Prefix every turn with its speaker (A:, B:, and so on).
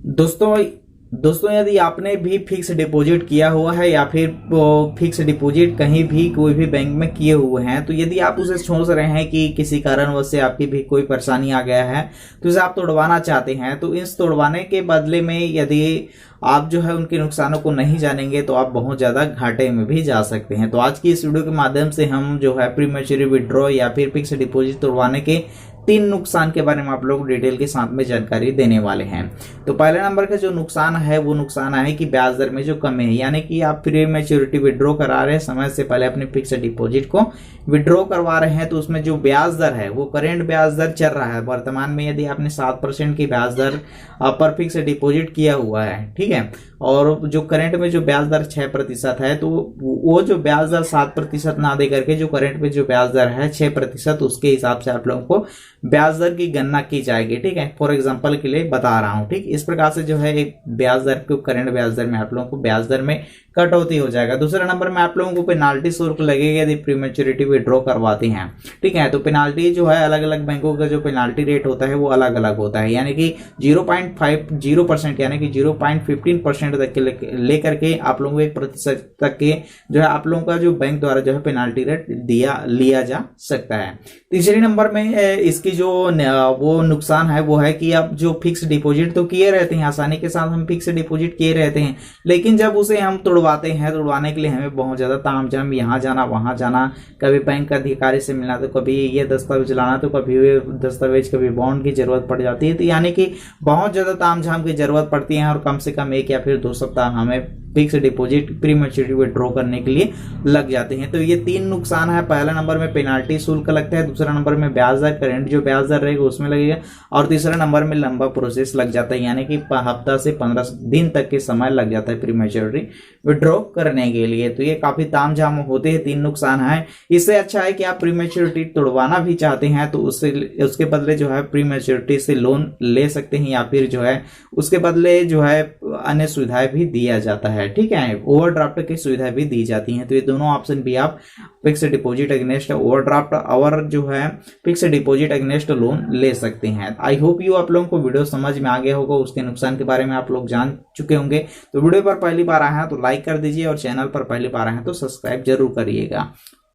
A: दोस्तों यदि आपने भी फिक्स डिपॉजिट किया हुआ है या फिर फिक्स डिपॉजिट कहीं भी कोई भी बैंक में किए हुए हैं, तो यदि आप उसे सोच रहे हैं कि किसी कारणवश से आपकी भी कोई परेशानी आ गया है तो इसे आप तोड़वाना चाहते हैं, तो इस तोड़वाने के बदले में यदि आप जो है उनके नुकसानों को नहीं जानेंगे तो आप बहुत ज़्यादा घाटे में भी जा सकते हैं। तो आज की इस वीडियो के माध्यम से हम जो है प्री मैच्योरिटी विड्रॉ या फिर फिक्स डिपॉजिट तोड़वाने के 3 नुकसान के बारे में आप लोग डिटेल के साथ में जानकारी देने वाले हैं। तो पहले नंबर का जो नुकसान है वो नुकसान है कि ब्याज दर में जो कमी है, यानी कि आप प्री मैच्योरिटी विड्रॉ करा रहे हैं, समय से पहले अपने फिक्स डिपॉजिट को विड्रॉ करवा रहे हैं, तो उसमें जो ब्याज दर है वो करेंट ब्याज दर चल रहा है वर्तमान में। यदि आपने 7% की ब्याज दर पर फिक्स डिपॉजिट किया हुआ है, ठीक है, और जो करंट में जो ब्याज दर 6% है, तो वो जो ब्याज दर 7% ना दे करके जो करंट में जो ब्याज दर है 6%, उसके हिसाब से आप लोगों को ब्याज दर की गणना की जाएगी। ठीक है, फॉर एग्जांपल के लिए बता रहा हूं। ठीक, इस प्रकार से जो है एक ब्याज दर को करंट ब्याज दर में आप लोगों को ब्याज दर में कटौती हो जाएगा। दूसरा नंबर में आप लोगों को पेनाल्टी शुल्क लगेगा यदि प्री मैच्योरिटी विड्रॉ करवाते हैं। ठीक है, तो पेनाल्टी जो है अलग अलग बैंकों का जो पेनाल्टी रेट होता है वो अलग अलग होता है, यानी कि 0.50% यानी कि 0.15% तक के लेकर के आप लोगों को 1% तक के जो है आप लोगों का जो बैंक द्वारा जो है पेनाल्टी रेट लिया जा सकता है। तीसरे नंबर में इसकी जो वो नुकसान है वो है कि आप जो फिक्स डिपॉजिट तो किए रहते हैं, आसानी के साथ हम फिक्स डिपॉजिट किए रहते हैं, लेकिन जब उसे हम तोड़वाते हैं, तोड़वाने के लिए हमें बहुत ज्यादा तामझाम यहाँ जाना वहां जाना, कभी बैंक का अधिकारी से मिलना, तो कभी ये दस्तावेज लाना, तो कभी ये दस्तावेज, कभी बॉन्ड की जरूरत पड़ जाती है, तो यानी कि बहुत ज्यादा तामझाम की जरूरत पड़ती है और कम से कम 1 या फिर 2 सप्ताह हमें fix deposit pre maturity withdraw करने के लिए लग जाते हैं। तो ये 3 नुकसान है। पहला नंबर में पेनाल्टी शुल्क लगता है, दूसरा नंबर में ब्याज दर, करंट जो ब्याज दर रहेगा उसमें लगेगा, और तीसरा नंबर में लंबा प्रोसेस लग जाता है, यानी कि हफ्ता से 15 दिन तक के समय लग जाता है प्री मैच्योरिटी विड्रॉ करने के लिए। तो ये काफी तामझाम होते हैं, 3 नुकसान है। इससे अच्छा है कि आप प्री मैच्योरिटी तोड़वाना भी चाहते हैं तो उसके बदले जो है प्री मैच्योरिटी से लोन ले सकते हैं, या फिर जो है उसके बदले जो है अन्य सुविधाएं भी दिया जाता है। ठीक है, ओवरड्राफ्ट की सुविधा भी दी जाती है। तो ये दोनों ऑप्शन भी आप फिक्स डिपॉजिट अगेंस्ट ओवरड्राफ्ट और जो है फिक्स डिपॉजिट अगेंस्ट लोन ले सकते हैं। आई होप यू आप लोगों को वीडियो समझ में आ गया होगा, उसके नुकसान के बारे में आप लोग जान चुके होंगे। तो वीडियो पर पहली बार आए हैं तो लाइक कर दीजिए और चैनल पर पहली बार आए हैं तो सब्सक्राइब जरूर करिएगा।